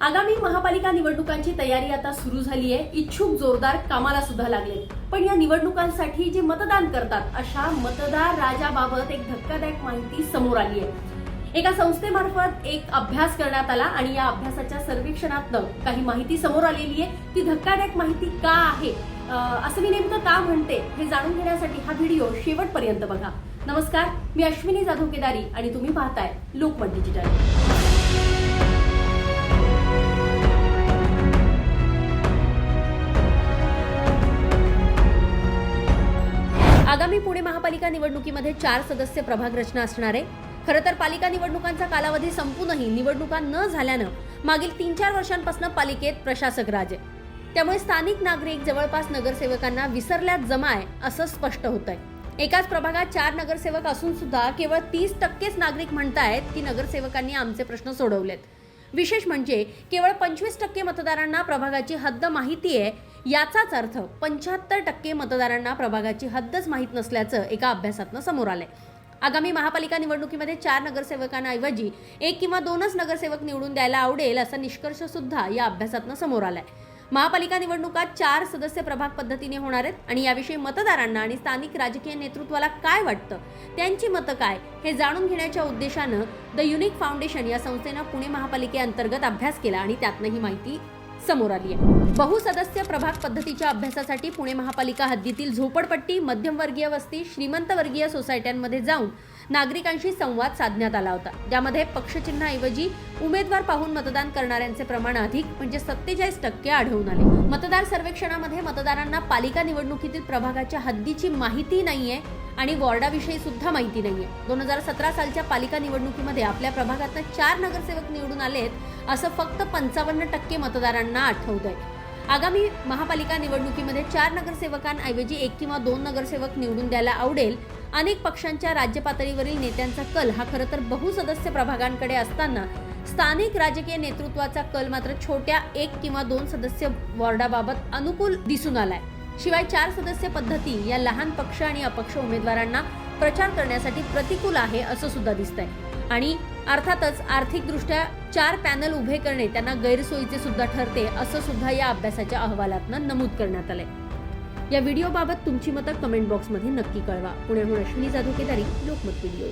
आगामी महापालिका निवडणुकांची तयारी आता सुरू झाली आहे। इच्छुक जोरदार कामाला सुद्धा लागले। पण या निवडणुकांसाठी जे मतदान करतात अशा मतदार राजाबाबत एक धक्कादायक माहिती समोर आली आहे। एका संस्थेमार्फत एक अभ्यास करण्यात आला आणि या अभ्यासाच्या सर्वेक्षणातून काही माहिती समोर आलेली आहे। ती धक्कादायक माहिती का आहे, असं मी नेमकं का म्हणते हे जाणून घेण्यासाठी हा व्हिडिओ शेवटपर्यंत बघा। नमस्कार, मी अश्विनी जाधव केदारी आणि तुम्ही पाहताय लोकमत डिजिटल। आगामी पुणे महापालिका निवडणुकीमध्ये 4 सदस्य प्रभाग रचना असणार आहे। खरं तर पालिका निवडणुकांचा कालावधी संपूनही निवडणुका न झाल्यानं मागील 3-4 वर्षांपासून पालिकेत प्रशासक राज आहे। त्यामुळे स्थानिक नागरिक जवळपास नगरसेवकांना विसरल्यात जमाय असं स्पष्ट होतंय। एकाच प्रभागात 4 नगरसेवक असून सुद्धा केवळ 30% नागरिक म्हणतायत की नगरसेवकांनी आमचे प्रश्न सोडवलेत। विशेष म्हणजे केवळ 25% मतदारांना प्रभागाची हद्द माहिती आहे। याचाच अर्थ 75% मतदारांना प्रभागाची हद्दच माहीत नसल्याचं एका अभ्यासातनं समोर आलंय। आगामी महापालिका निवडणुकीमध्ये 4 नगरसेवकांऐवजी 1 किंवा 2च नगरसेवक निवडून द्यायला आवडेल असा निष्कर्ष सुद्धा या अभ्यासातनं समोर आलाय। महापालिका निवडणुकात 4 सदस्य प्रभाग पद्धतीने होणार आहेत आणि याविषयी मतदारांना आणि स्थानिक राजकीय नेतृत्वाला काय वाटतं, त्यांची मतं काय हे जाणून घेण्याच्या उद्देशानं द युनिक फाउंडेशन या संस्थेनं पुणे महापालिकेअंतर्गत अभ्यास केला आणि त्यातनं ही माहिती समोर आली आहे। बहुसदस्य प्रभाग पद्धतीच्या अभ्यासासाठी पुणे महापालिका हद्दीतील झोपडपट्टी, मध्यमवर्गीय वस्ती, श्रीमंतवर्गीय सोसायट्यांमध्ये जाऊन नागरिकांशी संवाद साधण्यात आला होता। त्यामध्ये पक्षचिन्हाऐवजी उमेदवार पाहून मतदान करणाऱ्यांचे प्रमाण अधिक म्हणजे 47% आढळून आले। मतदार सर्वेक्षणामध्ये मतदारांना पालिका निवडणुकीतील प्रभागाच्या हद्दीची माहिती नाहीये आणि वॉर्डाविषयी सुद्धा माहिती नाहीये। 2017 सालच्या पालिका निवडणुकीमध्ये आपल्या प्रभागातून 4 नगरसेवक निवडून आलेत असं फक्त 55% मतदारांना आठवतंय। आगामी महापालिका निवडणुकीमध्ये 4 नगरसेवकांऐवजी 1 किंवा 2 नगरसेवक निवडून द्यायला आवडेल। अनेक पक्षांच्या राज्य पातळीवरील नेत्यांचा कल हा खरं तर बहुसदस्य प्रभागांकडे असताना स्थानिक राजकीय नेतृत्वाचा कल मात्र छोट्या 1 किंवा 2 सदस्य वॉर्डाबाबत अनुकूल दिसून आलाय। शिवाय 4 सदस्य पद्धती या लहान पक्ष आणि अपक्ष उमेदवारांना प्रचार करण्यासाठी प्रतिकूल आहे असं सुद्धा दिसतंय आणि अर्थातच आर्थिकदृष्ट्या 4 पॅनल उभे करणे त्यांना गैरसोयीचे सुद्धा ठरते असं सुद्धा या अभ्यासाच्या अहवालातनं नमूद करण्यात आलंय। या व्हिडिओबाबत तुमची मतं कमेंट बॉक्समध्ये नक्की कळवा। पुण्याहून अश्विनी जाधव केदारी, लोकमत व्हिडिओ।